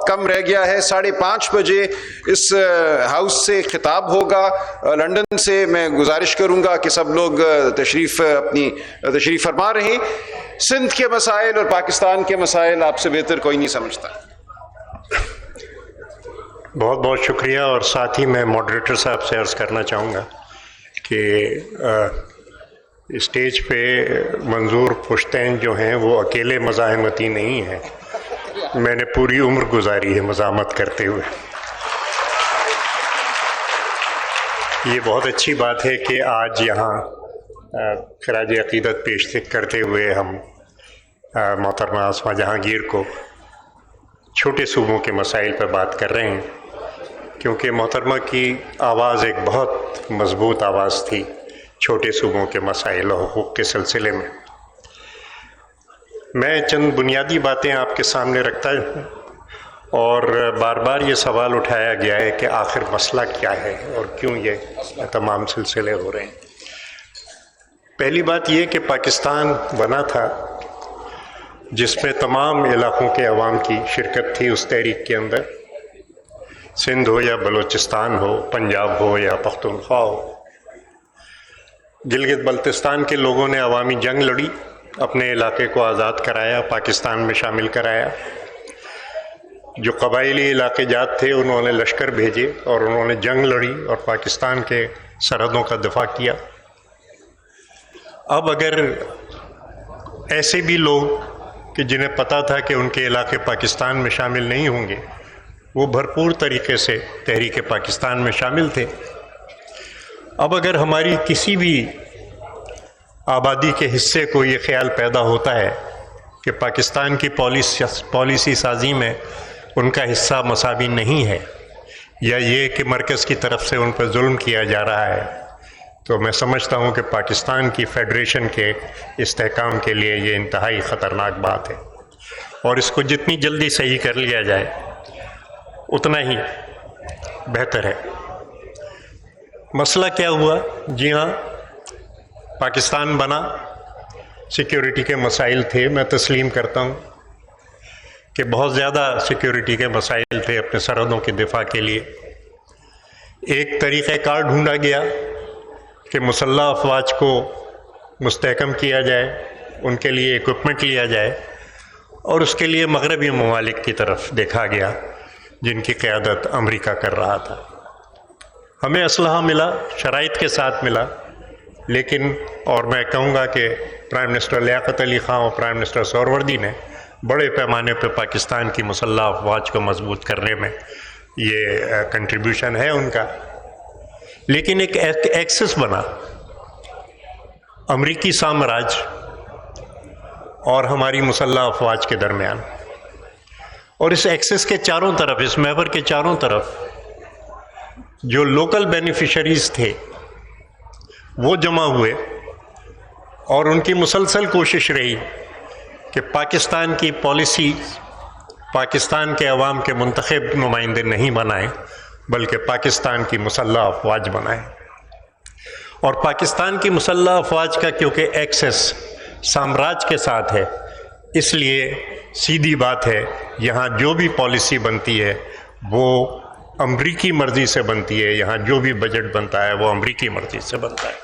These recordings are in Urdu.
وقت کم رہ گیا ہے. 5:30 بجے اس ہاؤس سے خطاب ہوگا. لندن سے میں گزارش کروں گا کہ سب لوگ تشریف فرما رہیں. سندھ کے مسائل اور پاکستان کے مسائل آپ سے بہتر کوئی نہیں سمجھتا. بہت بہت شکریہ. اور ساتھ ہی میں ماڈریٹر صاحب سے عرض کرنا چاہوں گا کہ اسٹیج پہ منظور پشتین جو ہیں وہ اکیلے مزاحمتی نہیں ہیں. میں نے پوری عمر گزاری ہے مزاحمت کرتے ہوئے. یہ بہت اچھی بات ہے کہ آج یہاں خراج عقیدت پیش کرتے ہوئے ہم محترمہ اسما جہانگیر کو چھوٹے صوبوں کے مسائل پر بات کر رہے ہیں، کیونکہ محترمہ کی آواز ایک بہت مضبوط آواز تھی چھوٹے صوبوں کے مسائل و حقوق کے سلسلے میں. میں چند بنیادی باتیں آپ کے سامنے رکھتا ہوں، اور بار بار یہ سوال اٹھایا گیا ہے کہ آخر مسئلہ کیا ہے اور کیوں یہ تمام سلسلے ہو رہے ہیں. پہلی بات یہ کہ پاکستان بنا تھا جس میں تمام علاقوں کے عوام کی شرکت تھی اس تحریک کے اندر، سندھ ہو یا بلوچستان ہو، پنجاب ہو یا پختونخوا ہو. گلگت بلتستان کے لوگوں نے عوامی جنگ لڑی، اپنے علاقے کو آزاد کرایا، پاکستان میں شامل کرایا. جو قبائلی علاقے جات تھے انہوں نے لشکر بھیجے اور انہوں نے جنگ لڑی اور پاکستان کے سرحدوں کا دفاع کیا. اب اگر ایسے بھی لوگ کہ جنہیں پتہ تھا کہ ان کے علاقے پاکستان میں شامل نہیں ہوں گے، وہ بھرپور طریقے سے تحریک پاکستان میں شامل تھے. اب اگر ہماری کسی بھی آبادی کے حصے کو یہ خیال پیدا ہوتا ہے کہ پاکستان کی پالیسی سازی میں ان کا حصہ مساوی نہیں ہے، یا یہ کہ مرکز کی طرف سے ان پر ظلم کیا جا رہا ہے، تو میں سمجھتا ہوں کہ پاکستان کی فیڈریشن کے استحکام کے لیے یہ انتہائی خطرناک بات ہے، اور اس کو جتنی جلدی صحیح کر لیا جائے اتنا ہی بہتر ہے. مسئلہ کیا ہوا؟ جی ہاں، پاکستان بنا، سیکیورٹی کے مسائل تھے. میں تسلیم کرتا ہوں کہ بہت زیادہ سیکیورٹی کے مسائل تھے اپنے سرحدوں کے دفاع کے لیے. ایک طریقہ کار ڈھونڈا گیا کہ مسلح افواج کو مستحکم کیا جائے، ان کے لیے اکوپمنٹ لیا جائے، اور اس کے لیے مغربی ممالک کی طرف دیکھا گیا جن کی قیادت امریکہ کر رہا تھا. ہمیں اسلحہ ملا، شرائط کے ساتھ ملا، لیکن اور میں کہوں گا کہ پرائم منسٹر لیاقت علی خان اور پرائم منسٹر سہروردی نے بڑے پیمانے پہ پاکستان کی مسلح افواج کو مضبوط کرنے میں یہ کنٹریبیوشن ہے ان کا. لیکن ایک ایکسس بنا امریکی سامراج اور ہماری مسلح افواج کے درمیان، اور اس ایکسس کے چاروں طرف، اس محور کے چاروں طرف جو لوکل بینیفیشریز تھے وہ جمع ہوئے، اور ان کی مسلسل کوشش رہی کہ پاکستان کی پالیسی پاکستان کے عوام کے منتخب نمائندے نہیں بنائیں بلکہ پاکستان کی مسلح افواج بنائیں. اور پاکستان کی مسلح افواج کا کیونکہ ایکسس سامراج کے ساتھ ہے، اس لیے سیدھی بات ہے یہاں جو بھی پالیسی بنتی ہے وہ امریکی مرضی سے بنتی ہے، یہاں جو بھی بجٹ بنتا ہے وہ امریکی مرضی سے بنتا ہے.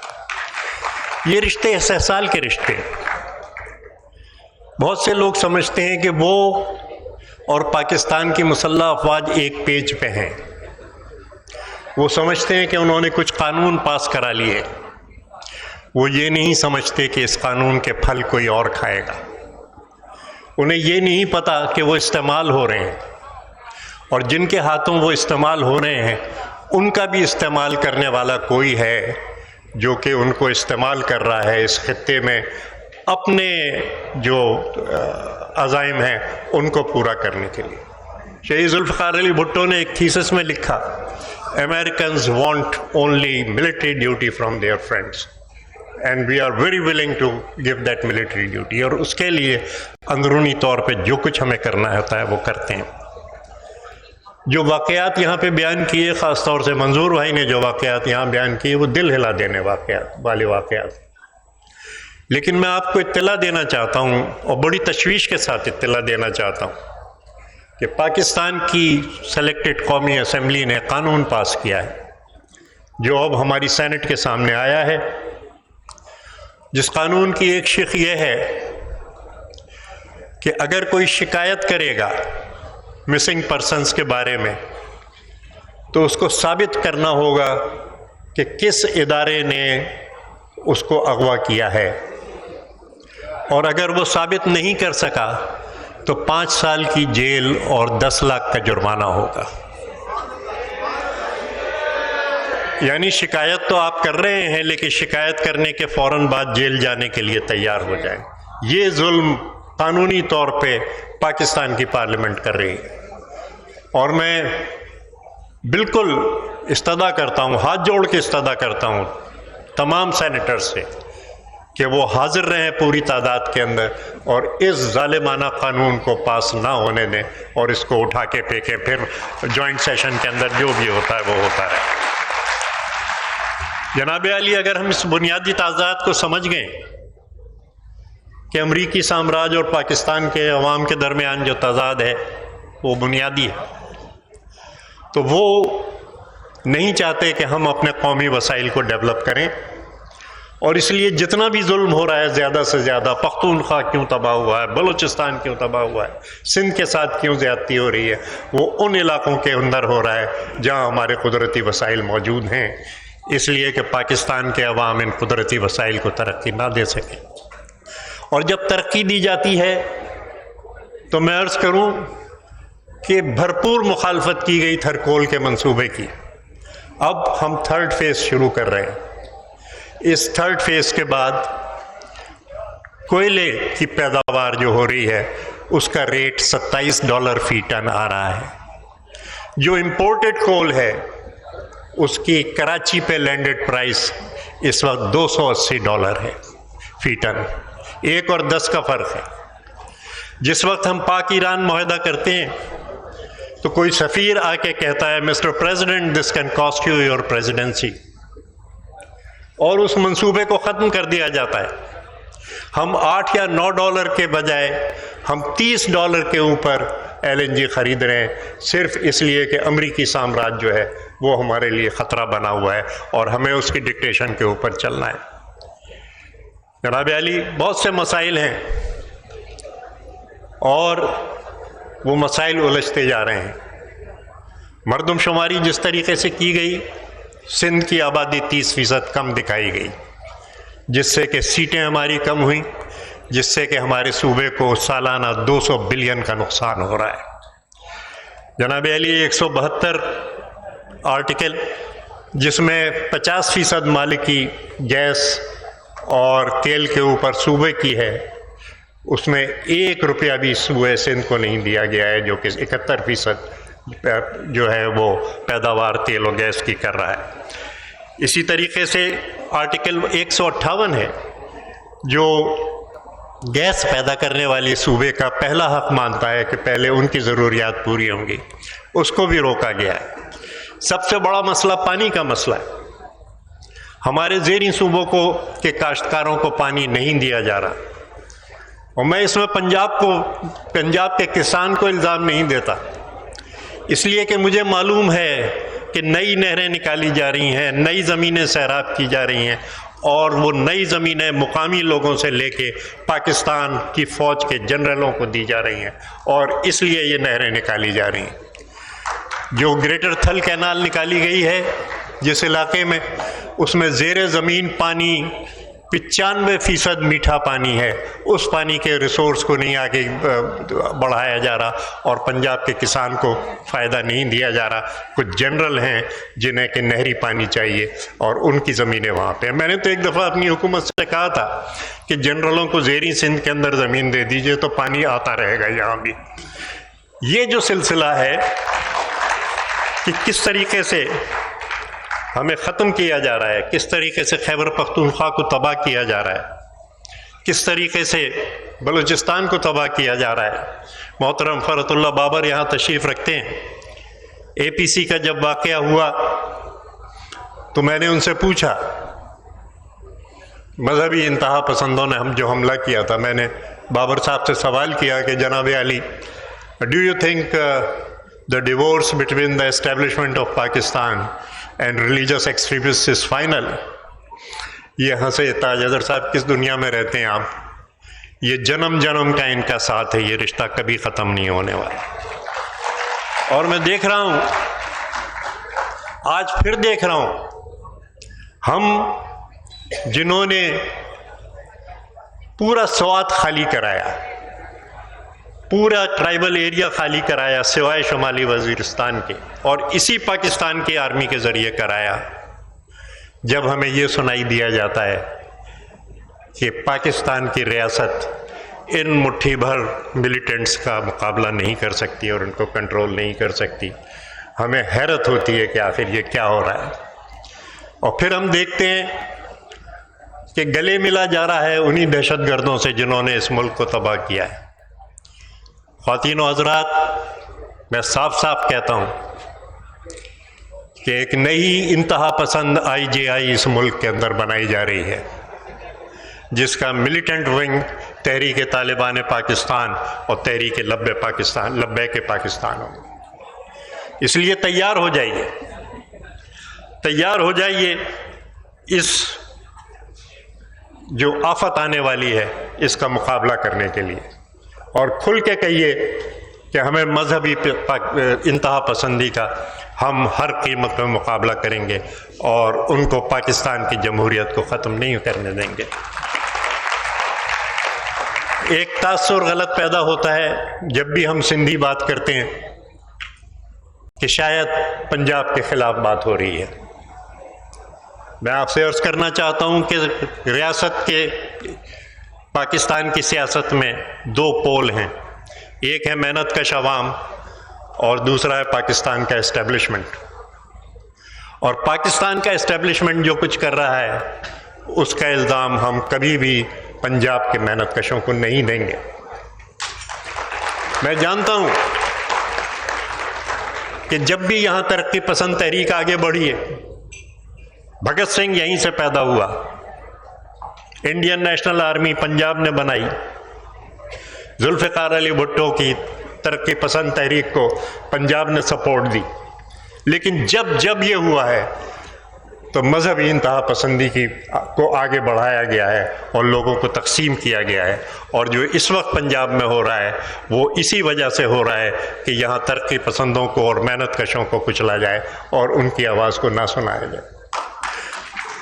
یہ رشتے استحصال کے رشتے. بہت سے لوگ سمجھتے ہیں کہ وہ اور پاکستان کی مسلح افواج ایک پیج پہ ہیں. وہ سمجھتے ہیں کہ انہوں نے کچھ قانون پاس کرا لیے، وہ یہ نہیں سمجھتے کہ اس قانون کے پھل کوئی اور کھائے گا. انہیں یہ نہیں پتا کہ وہ استعمال ہو رہے ہیں، اور جن کے ہاتھوں وہ استعمال ہو رہے ہیں ان کا بھی استعمال کرنے والا کوئی ہے جو کہ ان کو استعمال کر رہا ہے اس خطے میں اپنے جو عزائم ہیں ان کو پورا کرنے کے لیے. شہید ذوالفقار علی بھٹو نے ایک تھیسس میں لکھا، Americans want only military duty from their friends and we are very willing to give that military duty. اور اس کے لیے اندرونی طور پہ جو کچھ ہمیں کرنا ہوتا ہے وہ کرتے ہیں. جو واقعات یہاں پہ بیان کیے، خاص طور سے منظور بھائی نے جو واقعات یہاں بیان کیے، وہ دل ہلا دینے واقعات. لیکن میں آپ کو اطلاع دینا چاہتا ہوں، اور بڑی تشویش کے ساتھ اطلاع دینا چاہتا ہوں، کہ پاکستان کی سلیکٹڈ قومی اسمبلی نے قانون پاس کیا ہے جو اب ہماری سینٹ کے سامنے آیا ہے، جس قانون کی ایک شق یہ ہے کہ اگر کوئی شکایت کرے گا مسنگ پرسنز کے بارے میں تو اس کو ثابت کرنا ہوگا کہ کس ادارے نے اس کو اغوا کیا ہے، اور اگر وہ ثابت نہیں کر سکا تو 5 سال کی جیل اور 10 لاکھ کا جرمانہ ہوگا۔ یعنی شکایت تو آپ کر رہے ہیں لیکن شکایت کرنے کے فوراً بعد جیل جانے کے لیے تیار ہو جائیں۔ یہ ظلم قانونی طور پہ پاکستان کی پارلیمنٹ کر رہی ہے، اور میں بالکل استدعا کرتا ہوں، ہاتھ جوڑ کے استدعا کرتا ہوں تمام سینیٹر سے کہ وہ حاضر رہیں پوری تعداد کے اندر اور اس ظالمانہ قانون کو پاس نہ ہونے دیں اور اس کو اٹھا کے پھینکیں، پھر جوائنٹ سیشن کے اندر جو بھی ہوتا ہے وہ ہوتا ہے۔ جناب عالی، اگر ہم اس بنیادی تضاد کو سمجھ گئے کہ امریکی سامراج اور پاکستان کے عوام کے درمیان جو تضاد ہے وہ بنیادی ہے، تو وہ نہیں چاہتے کہ ہم اپنے قومی وسائل کو ڈیولپ کریں، اور اس لیے جتنا بھی ظلم ہو رہا ہے زیادہ سے زیادہ پختونخوا کیوں تباہ ہوا ہے، بلوچستان کیوں تباہ ہوا ہے، سندھ کے ساتھ کیوں زیادتی ہو رہی ہے، وہ ان علاقوں کے اندر ہو رہا ہے جہاں ہمارے قدرتی وسائل موجود ہیں، اس لیے کہ پاکستان کے عوام ان قدرتی وسائل کو ترقی نہ دے سکیں۔ اور جب ترقی دی جاتی ہے تو میں عرض کروں کہ بھرپور مخالفت کی گئی تھرکول کے منصوبے کی۔ اب ہم 3rd فیز شروع کر رہے ہیں۔ اس 3rd فیز کے بعد کوئلے کی پیداوار جو ہو رہی ہے اس کا ریٹ $27 فی ٹن آ رہا ہے۔ جو امپورٹڈ کول ہے اس کی کراچی پہ لینڈڈ پرائس اس وقت $280 ہے فی ٹن، 1 اور 10 کا فرق ہے۔ جس وقت ہم پاک ایران معاہدہ کرتے ہیں تو کوئی سفیر آ کے کہتا ہے mister president this can cost you your presidency, اور اس منصوبے کو ختم کر دیا جاتا ہے۔ ہم $8 یا $9 کے بجائے ہم $30 کے اوپر LNG خرید رہے ہیں، صرف اس لیے کہ امریکی سامراج جو ہے وہ ہمارے لیے خطرہ بنا ہوا ہے اور ہمیں اس کی ڈکٹیشن کے اوپر چلنا ہے۔ جناب علی، بہت سے مسائل ہیں اور وہ مسائل الجھتے جا رہے ہیں۔ مردم شماری جس طریقے سے کی گئی، سندھ کی آبادی 30% کم دکھائی گئی، جس سے کہ سیٹیں ہماری کم ہوئیں، جس سے کہ ہمارے صوبے کو سالانہ 200 بلین کا نقصان ہو رہا ہے۔ جناب علی، 172 آرٹیکل جس میں 50% مالکی گیس اور تیل کے اوپر صوبے کی ہے، اس میں $1 بھی صوبے سندھ کو نہیں دیا گیا ہے، جو کہ 71% جو ہے وہ پیداوار تیل و گیس کی کر رہا ہے۔ اسی طریقے سے آرٹیکل 158 ہے جو گیس پیدا کرنے والی صوبے کا پہلا حق مانتا ہے کہ پہلے ان کی ضروریات پوری ہوں گی، اس کو بھی روکا گیا ہے۔ سب سے بڑا مسئلہ پانی کا مسئلہ ہے۔ ہمارے زیریں صوبوں کو کے کاشتکاروں کو پانی نہیں دیا جا رہا، اور میں اس میں پنجاب کے کسان کو الزام نہیں دیتا، اس لیے کہ مجھے معلوم ہے کہ نئی نہریں نکالی جا رہی ہیں، نئی زمینیں سیراب کی جا رہی ہیں، اور وہ نئی زمینیں مقامی لوگوں سے لے کے پاکستان کی فوج کے جنرلوں کو دی جا رہی ہیں، اور اس لیے یہ نہریں نکالی جا رہی ہیں۔ جو گریٹر تھل کینال نکالی گئی ہے جس علاقے میں، اس میں زیر زمین پانی 95% میٹھا پانی ہے، اس پانی کے ریسورس کو نہیں آگے بڑھایا جا رہا اور پنجاب کے کسان کو فائدہ نہیں دیا جا رہا۔ کچھ جنرل ہیں جنہیں کہ نہری پانی چاہیے اور ان کی زمینیں وہاں پہ ہیں۔ میں نے تو ایک دفعہ اپنی حکومت سے کہا تھا کہ جنرلوں کو زیریں سندھ کے اندر زمین دے دیجئے تو پانی آتا رہے گا یہاں بھی۔ یہ جو سلسلہ ہے کہ کس طریقے سے ہمیں ختم کیا جا رہا ہے، کس طریقے سے خیبر پختونخوا کو تباہ کیا جا رہا ہے، کس طریقے سے بلوچستان کو تباہ کیا جا رہا ہے۔ محترم فرحت اللہ بابر یہاں تشریف رکھتے ہیں۔ APC کا جب واقعہ ہوا تو میں نے ان سے پوچھا، مذہبی انتہا پسندوں نے جو حملہ کیا تھا، میں نے بابر صاحب سے سوال کیا کہ جناب علی Do you think the divorce between the establishment of Pakistan and religious extremists is final? یہ ہنسے تاج اظہر صاحب، کس دنیا میں رہتے ہیں آپ؟ یہ جنم جنم کا ان کا ساتھ ہے، یہ رشتہ کبھی ختم نہیں ہونے والا۔ اور میں دیکھ رہا ہوں، آج پھر دیکھ رہا ہوں، ہم جنہوں نے پورا سوات خالی کرایا، پورا ٹرائبل ایریا خالی کرایا سوائے شمالی وزیرستان کے، اور اسی پاکستان کی آرمی کے ذریعے کرایا، جب ہمیں یہ سنائی دیا جاتا ہے کہ پاکستان کی ریاست ان مٹھی بھر ملیٹنٹس کا مقابلہ نہیں کر سکتی اور ان کو کنٹرول نہیں کر سکتی، ہمیں حیرت ہوتی ہے کہ آخر یہ کیا ہو رہا ہے۔ اور پھر ہم دیکھتے ہیں کہ گلے ملا جا رہا ہے انہی دہشت گردوں سے جنہوں نے اس ملک کو تباہ کیا ہے۔ خواتین و حضرات، میں صاف صاف کہتا ہوں کہ ایک نئی انتہا پسند IJI اس ملک کے اندر بنائی جا رہی ہے، جس کا ملیٹنٹ ونگ تحریک طالبان پاکستان اور تحریک لبیک پاکستان ہو۔ اس لیے تیار ہو جائیے، تیار ہو جائیے اس جو آفت آنے والی ہے اس کا مقابلہ کرنے کے لیے، اور کھل کے کہیے کہ ہمیں مذہبی انتہا پسندی کا ہم ہر قیمت پہ مقابلہ کریں گے اور ان کو پاکستان کی جمہوریت کو ختم نہیں کرنے دیں گے۔ ایک تاثر غلط پیدا ہوتا ہے جب بھی ہم سندھی بات کرتے ہیں کہ شاید پنجاب کے خلاف بات ہو رہی ہے۔ میں آپ سے عرض کرنا چاہتا ہوں کہ ریاست کے پاکستان کی سیاست میں دو پول ہیں، ایک ہے محنت کش عوام اور دوسرا ہے پاکستان کا اسٹیبلشمنٹ۔ اور پاکستان کا اسٹیبلشمنٹ جو کچھ کر رہا ہے اس کا الزام ہم کبھی بھی پنجاب کے محنت کشوں کو نہیں دیں گے۔ میں جانتا ہوں کہ جب بھی یہاں ترقی پسند تحریک آگے بڑھی ہے، بھگت سنگھ یہیں سے پیدا ہوا، انڈین نیشنل آرمی پنجاب نے بنائی، ذوالفقار علی بھٹو کی ترقی پسند تحریک کو پنجاب نے سپورٹ دی۔ لیکن جب یہ ہوا ہے تو مذہبی انتہا پسندی کو آگے بڑھایا گیا ہے اور لوگوں کو تقسیم کیا گیا ہے، اور جو اس وقت پنجاب میں ہو رہا ہے وہ اسی وجہ سے ہو رہا ہے کہ یہاں ترقی پسندوں کو اور محنت کشوں کو کچلا جائے اور ان کی آواز کو نہ سنایا جائے۔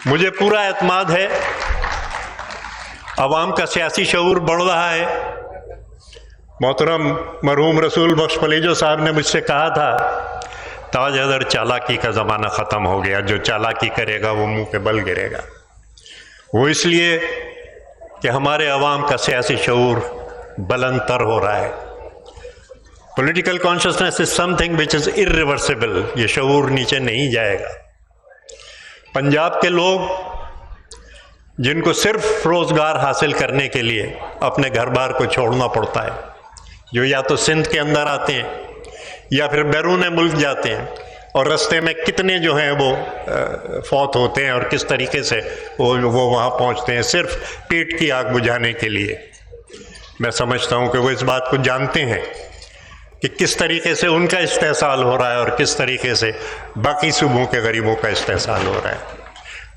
مجھے پورا اعتماد ہے عوام کا سیاسی شعور بڑھ رہا ہے۔ محترم مرحوم رسول بخش پلیجو صاحب نے مجھ سے کہا تھا تاج حیدر چالاکی کا زمانہ ختم ہو گیا، جو چالاکی کرے گا وہ منہ پہ بل گرے گا۔ وہ اس لیے کہ ہمارے عوام کا سیاسی شعور بلند تر ہو رہا ہے۔ Political consciousness is some thing which is irreversible، یہ شعور نیچے نہیں جائے گا۔ پنجاب کے لوگ جن کو صرف روزگار حاصل کرنے کے لیے اپنے گھر بار کو چھوڑنا پڑتا ہے، جو یا تو سندھ کے اندر آتے ہیں یا پھر بیرون ملک جاتے ہیں، اور رستے میں کتنے جو ہیں وہ فوت ہوتے ہیں اور کس طریقے سے وہ وہاں پہنچتے ہیں صرف پیٹ کی آگ بجھانے کے لیے۔ میں سمجھتا ہوں کہ وہ اس بات کو جانتے ہیں کہ کس طریقے سے ان کا استحصال ہو رہا ہے اور کس طریقے سے باقی صوبوں کے غریبوں کا استحصال ہو رہا ہے۔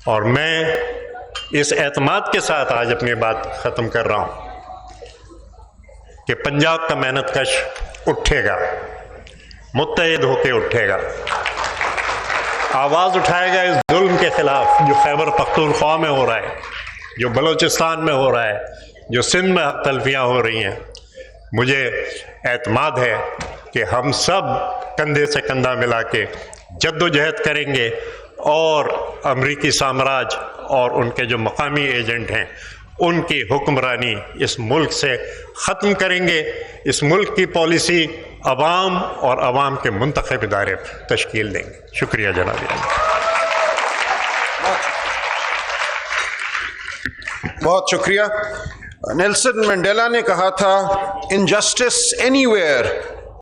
اور میں اس اعتماد کے ساتھ آج اپنی بات ختم کر رہا ہوں کہ پنجاب کا محنت کش اٹھے گا، متحد ہو کے اٹھے گا، آواز اٹھائے گا اس ظلم کے خلاف جو خیبر پختونخوا میں ہو رہا ہے، جو بلوچستان میں ہو رہا ہے، جو سندھ میں حق تلفیاں ہو رہی ہیں۔ مجھے اعتماد ہے کہ ہم سب کندھے سے کندھا ملا کے جد و جہد کریں گے اور امریکی سامراج اور ان کے جو مقامی ایجنٹ ہیں ان کی حکمرانی اس ملک سے ختم کریں گے۔ اس ملک کی پالیسی عوام اور عوام کے منتخب ادارے تشکیل دیں گے۔ شکریہ جناب۔ بہت شکریہ۔ نیلسن منڈیلا نے کہا تھا، انجسٹس اینی ویئر